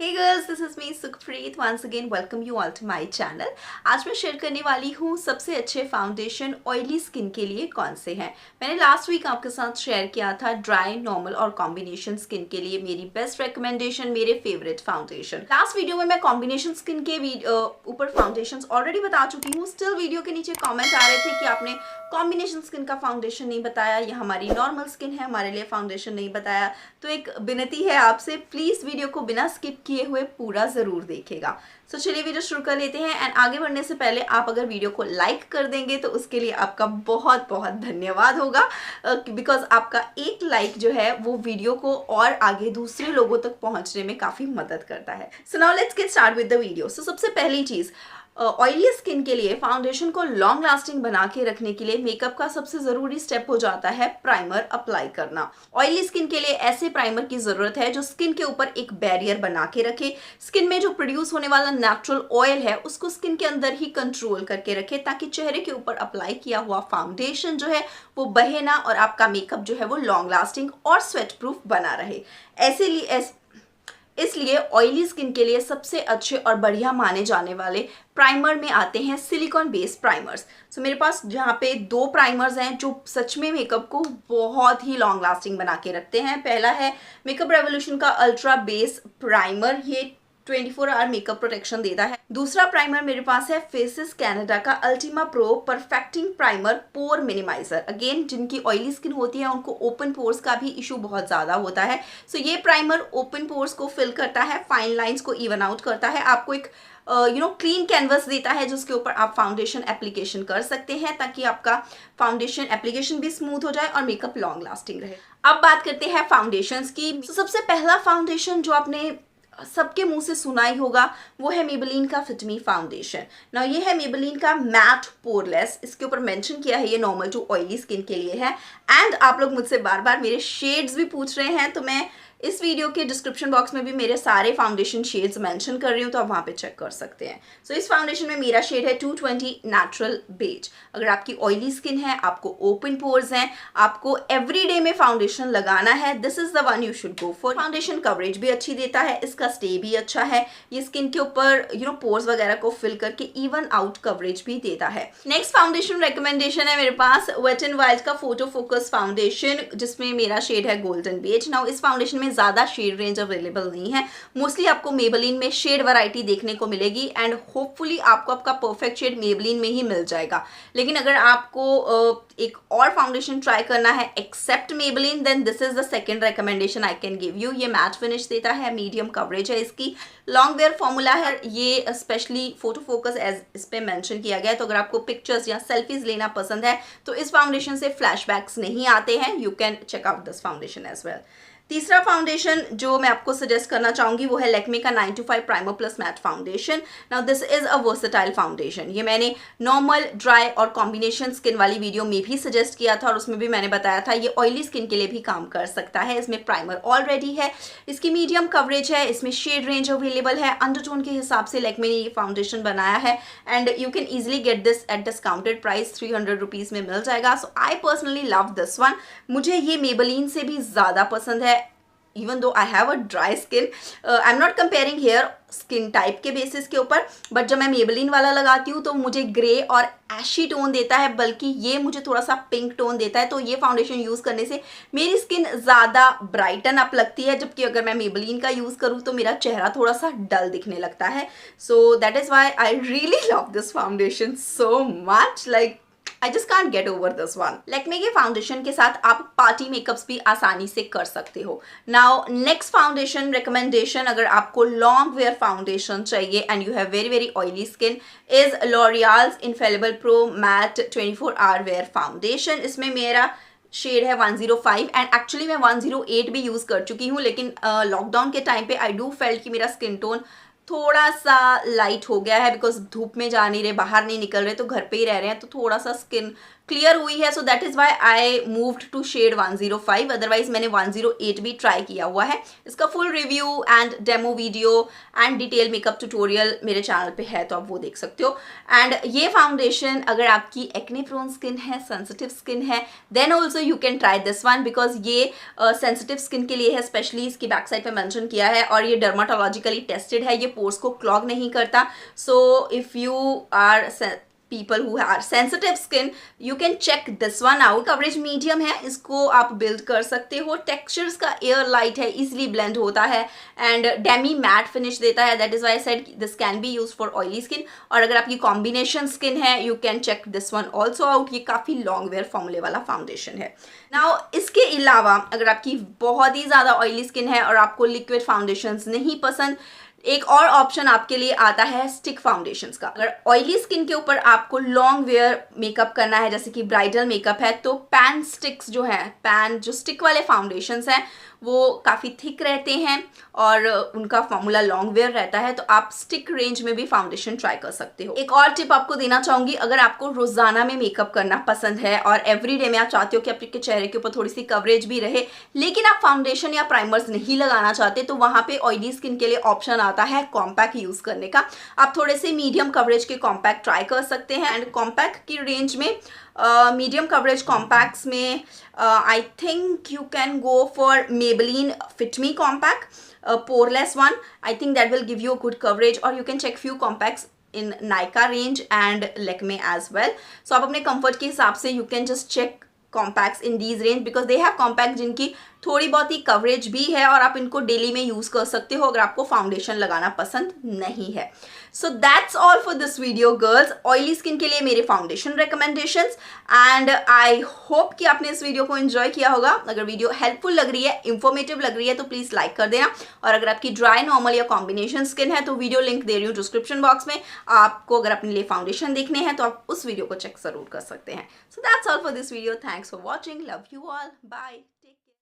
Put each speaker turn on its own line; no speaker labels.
Hey girls, this is me Sukhpreet. Once again, welcome you all to my channel. आज मैं share करने वाली हूँ सबसे अच्छे फाउंडेशन ऑयली स्किन के लिए कौन से हैं. मैंने लास्ट वीक आपके साथ शेयर किया था ड्राई, नॉर्मल और कॉम्बिनेशन स्किन के लिए मेरी बेस्ट रिकमेंडेशन, मेरे फेवरेट फाउंडेशन. लास्ट वीडियो में मैं कॉम्बिनेशन स्किन के ऊपर फाउंडेशन ऑलरेडी बता चुकी हूँ. स्टिल वीडियो के नीचे कॉमेंट आ रहे थे कि आपने कॉम्बिनेशन स्किन का फाउंडेशन नहीं बताया, या हमारी नॉर्मल स्किन है हमारे लिए फाउंडेशन नहीं बताया. तो एक विनती है आपसे, प्लीज़ वीडियो को बिना स्किप किए हुए पूरा ज़रूर देखेगा. सो चलिए वीडियो शुरू कर लेते हैं. एंड आगे बढ़ने से पहले आप अगर वीडियो को लाइक कर देंगे तो उसके लिए आपका बहुत बहुत धन्यवाद होगा, बिकॉज आपका एक लाइक जो है वो वीडियो को और आगे दूसरे लोगों तक पहुंचने में काफ़ी मदद करता है. So now let's get start with the video. So सबसे पहली चीज़, ऑयली स्किन के लिए फाउंडेशन को लॉन्ग लास्टिंग बना के रखने के लिए मेकअप का सबसे ज़रूरी स्टेप हो जाता है प्राइमर अप्लाई करना. ऑयली स्किन के लिए ऐसे प्राइमर की ज़रूरत है जो स्किन के ऊपर एक बैरियर बना के रखे, स्किन में जो प्रोड्यूस होने वाला नेचुरल ऑयल है उसको स्किन के अंदर ही कंट्रोल करके रखे, ताकि चेहरे के ऊपर अप्लाई किया हुआ फाउंडेशन जो है वो बहे ना और आपका मेकअप जो है वो लॉन्ग लास्टिंग और स्वेट प्रूफ बना रहे. इसलिए ऑयली स्किन के लिए सबसे अच्छे और बढ़िया माने जाने वाले प्राइमर में आते हैं सिलिकॉन बेस्ड प्राइमर्स. सो मेरे पास जहाँ पे दो प्राइमर्स हैं जो सच में मेकअप को बहुत ही लॉन्ग लास्टिंग बना के रखते हैं. पहला है मेकअप रेवोल्यूशन का अल्ट्रा बेस प्राइमर, ये 24 आवर मेकअप प्रोटेक्शन देता है. दूसरा प्राइमर मेरे पास है फेसेस कैनेडा का अल्टीमा प्रो परफेक्टिंग प्राइमर पोर मिनिमाइजर. अगेन जिनकी ऑयली स्किन होती है उनको ओपन पोर्स का भी इशू बहुत ज़्यादा होता है. सो ये प्राइमर ओपन पोर्स को फिल करता है, फाइन लाइंस को इवन आउट करता है, आपको एक क्लीन कैनवस देता है जिसके ऊपर आप फाउंडेशन एप्लीकेशन कर सकते हैं, ताकि आपका फाउंडेशन एप्लीकेशन भी स्मूथ हो जाए और मेकअप लॉन्ग लास्टिंग रहे. अब बात करते हैं फाउंडेशंस की. तो सबसे पहला फाउंडेशन जो आपने सबके मुंह से सुना ही होगा वो है मेबेलिन का फिट मी फाउंडेशन. ना ये है मेबेलिन का मैट पोरलेस. इसके ऊपर मेंशन किया है ये नॉर्मल टू ऑयली स्किन के लिए है. एंड आप लोग मुझसे बार बार मेरे शेड्स भी पूछ रहे हैं, तो मैं इस वीडियो के डिस्क्रिप्शन बॉक्स में भी मेरे सारे फाउंडेशन शेड्स मेंशन कर रही हूँ, तो आप वहाँ पे चेक कर सकते हैं. सो इस फाउंडेशन में मेरा शेड है 220 नेचुरल बेज. अगर आपकी ऑयली स्किन है, आपको ओपन पोर्स हैं, आपको एवरीडे में फाउंडेशन लगाना है, this is the one you should go for. Foundation coverage भी अच्छी देता है, इसका स्टे भी अच्छा है, ये स्किन के ऊपर पोर्स वगैरह को फिल करके इवन आउट कवरेज भी देता है. नेक्स्ट फाउंडेशन रिकमेंडेशन है मेरे पास वेट एंड वाइल्ड का फोटो फोकस फाउंडेशन, जिसमें मेरा शेड है गोल्डन बेज. नाउ इस फाउंडेशन में ज़्यादा शेड रेंज अवेलेबल नहीं है. मोस्टली आपको मेबेलिन में शेड वैरायटी देखने को मिलेगी एंड होपफुली आपको आपका परफेक्ट शेड मेबेलिन में ही मिल जाएगा. लेकिन अगर आपको एक और फाउंडेशन ट्राई करना है except Maybelline, then this is the second recommendation I can give you. ये मैट फिनिश देता है, मीडियम कवरेज है इसकी, लॉन्ग वेयर फॉर्मूला है, ये स्पेशली फोटो फोकस एज इस पे मेंशन किया गया है. तो अगर आपको पिक्चर्स या सेल्फीज लेना पसंद है तो इस फाउंडेशन से फ्लैशबैक्स नहीं आते हैं. You can check out this foundation as well. तीसरा फाउंडेशन जो मैं आपको सजेस्ट करना चाहूँगी वो है लैक्मे का 925 primer plus matte foundation. Now this is a versatile foundation. ये मैंने नॉर्मल, ड्राई और कॉम्बिनेशन स्किन वाली वीडियो में भी सजेस्ट किया था और उसमें भी मैंने बताया था ये ऑयली स्किन के लिए भी काम कर सकता है. इसमें प्राइमर ऑलरेडी है, इसकी मीडियम कवरेज है, इसमें शेड रेंज अवेलेबल है, अंडरटोन के हिसाब से लैक्मे ने ये फाउंडेशन बनाया है and you can easily get this at discounted price 300 rupees में मिल जाएगा. So I personally love this one. मुझे ये मेबेलिन से भी ज़्यादा पसंद है. Even though I have a dry skin, I'm not comparing here skin type के बेसिस के ऊपर, बट जब मैं मेबेलिन वाला लगाती हूँ तो मुझे ग्रे और एशी टोन देता है, बल्कि ये मुझे थोड़ा सा पिंक टोन देता है. तो ये फाउंडेशन यूज़ करने से मेरी स्किन ज़्यादा ब्राइटन अप लगती है, जबकि अगर मैं मेबेलिन का यूज़ करूँ तो मेरा चेहरा थोड़ा सा डल दिखने लगता है. So that is why I really love this foundation so much. Like I just can't get over this one. Lakme के फाउंडेशन के साथ आप पार्टी मेकअप्स भी आसानी से कर सकते हो. नाउ नेक्स्ट फाउंडेशन रिकमेंडेशन, अगर आपको लॉन्ग वेयर फाउंडेशन चाहिए and you have very very oily skin, is L'Oreal's infallible pro matte 24 hour wear foundation. इसमें मेरा शेड है 105 एंड एक्चुअली मैं 108 भी यूज़ कर चुकी हूँ, लेकिन लॉकडाउन के टाइम पे आई डू फेल्ट कि मेरा स्किन टोन थोड़ा सा लाइट हो गया है, बिकॉज धूप में जा नहीं रहे, बाहर नहीं निकल रहे, तो घर पे ही रह रहे हैं, तो थोड़ा सा स्किन क्लियर हुई है, so that is why I moved to shade 105, otherwise मैंने 108 भी ट्राई किया हुआ है। इसका full review and demo video and detail makeup tutorial मेरे चैनल पे है, तो आप वो देख सकते हो। एंड ये फाउंडेशन अगर आपकी एक्ने प्रोन स्किन है, सेंसिटिव स्किन है, then also you can try this one, because ये सेंसिटिव स्किन के लिए है, स्पेशली इसकी बैक साइड पे मेंशन किया है, और ये डर्माटोलॉजिकली टेस्टेड है, ये पोर्स को क्लॉग नहीं करता। So if you are people who are sensitive skin, you can check this one out। Coverage medium है, इसको आप बिल्ड कर सकते हो। टेक्सचर्स का एयर लाइट है, इजिली ब्लेंड होता है एंड डेमी मैट फिनिश देता है, that is why I said this can be use for oily skin. और अगर आपकी कॉम्बिनेशन स्किन है, you can check this one also out. ये काफ़ी लॉन्ग वेयर फॉर्मूले वाला फाउंडेशन है। नाउ इसके अलावा अगर आपकी बहुत ही ज़्यादा ऑयली स्किन है और आपको लिक्विड फाउंडेशंस नहीं पसंद, एक और ऑप्शन आपके लिए आता है स्टिक फाउंडेशंस का। अगर ऑयली स्किन के ऊपर आपको लॉन्ग वेयर मेकअप करना है, जैसे कि ब्राइडल मेकअप है, तो पैन स्टिक्स जो है, पैन जो स्टिक वाले फाउंडेशंस हैं वो काफ़ी थिक रहते हैं और उनका फॉर्मूला लॉन्ग वेयर रहता है, तो आप स्टिक रेंज में भी फाउंडेशन ट्राई कर सकते हो। एक और टिप आपको देना चाहूँगी, अगर आपको रोज़ाना में मेकअप करना पसंद है और एवरीडे में आप चाहते हो कि आपके चेहरे के ऊपर थोड़ी सी कवरेज भी रहे, लेकिन आप फाउंडेशन या प्राइमर्स नहीं लगाना चाहते, तो वहाँ पे ऑयली स्किन के लिए ऑप्शन आता है कॉम्पैक्ट यूज़ करने का। आप थोड़े से मीडियम कवरेज के कॉम्पैक्ट ट्राई कर सकते हैं। एंड कॉम्पैक्ट की रेंज में मीडियम कवरेज कॉम्पैक्ट्स में I think you can go for Maybelline Fit Me Compact, poreless one. I think that will give you a good coverage, or you can check few compacts in Nykaa range and Lakme as well. So आप अपने comfort के हिसाब से you can just check compacts in these range, because they have compacts जिनकी थोड़ी बहुत ही coverage भी है और आप इनको डेली में यूज़ कर सकते हो अगर आपको फाउंडेशन लगाना पसंद नहीं है। सो that's all for this video girls, oily skin के लिए मेरे foundation recommendations. And I hope कि आपने इस वीडियो को एंजॉय किया होगा। अगर वीडियो हेल्पफुल लग रही है, इंफॉर्मेटिव लग रही है, तो प्लीज़ लाइक कर देना। और अगर आपकी ड्राई, नॉर्मल या कॉम्बिनेशन स्किन है, तो वीडियो लिंक दे रही हूँ डिस्क्रिप्शन बॉक्स में। आपको अगर अपने लिए फाउंडेशन देखने हैं तो आप उस वीडियो को चेक जरूर कर सकते हैं। So that's all for this video, thanks for watching, love you all, bye.